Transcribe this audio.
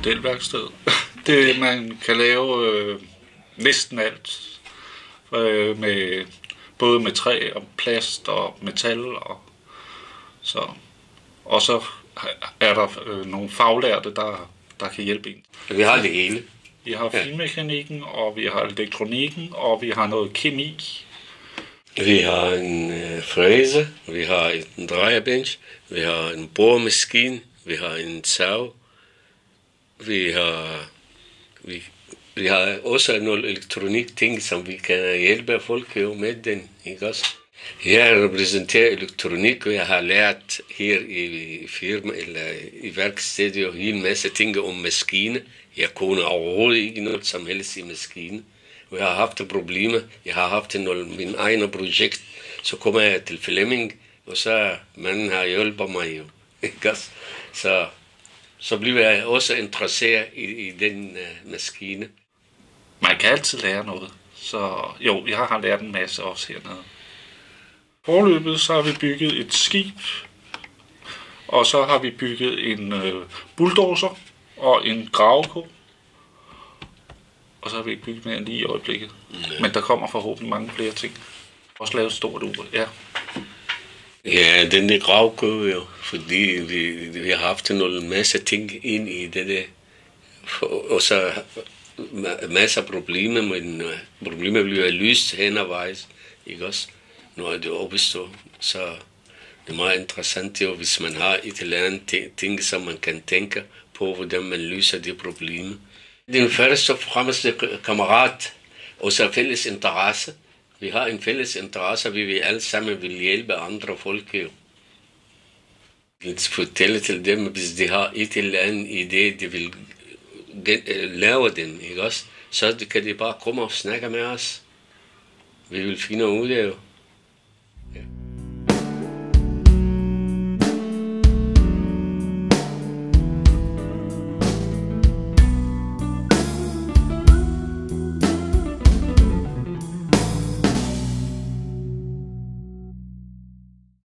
modelværksted. Man kan lave næsten alt, med, både med træ og plast og metal. Og så er der nogle faglærte, der kan hjælpe en. Vi har det hele. Vi har finmekanikken, og vi har elektronikken, og vi har noget kemi. Vi har en fræse, vi har en drejebench, vi har en boremaskine, vi har en sav, vi har også nogle elektronik ting, som vi kan hjælpe folk med den, ikke også? Jeg repræsenterer elektronik, og jeg har lært her i firma eller i værkstedet en hel masse ting om maskiner. Jeg kunne overhovedet ikke noget som helst i maskiner. Jeg har haft problemer. Jeg har haft min egen projekt. Så kommer jeg til Flemming, og så manden har hjulpet mig jo. Ikke? Så bliver jeg også interesseret i den maskine. Man kan altid lære noget. Så jo, jeg har lært en masse også hernede. Forløbet så har vi bygget et skib, og så har vi bygget en bulldozer og en graveko. Og så har vi ikke bygget mere lige i øjeblikket. Ja. Men der kommer forhåbentlig mange flere ting. Også lavet et stort ur, ja. Ja, den der graveko jo, fordi vi har haft en masse ting ind i det der. Og så masser af problemer, men problemer bliver løst hen ad vejs, ikke også? Når det opstår, så det er meget interessant jo, hvis man har et eller andet ting, som man kan tænke på, hvordan man løser de problemer. Det er først og fremmest kammerat, og så fælles interesse. Vi har en fælles interesse, vi alle sammen vil hjælpe andre folk jo. Fortælle til dem, hvis de har et eller andet idé, de vil lave den, ikke også? Så kan de bare komme og snakke med os. Vi vil finde ud af det jo.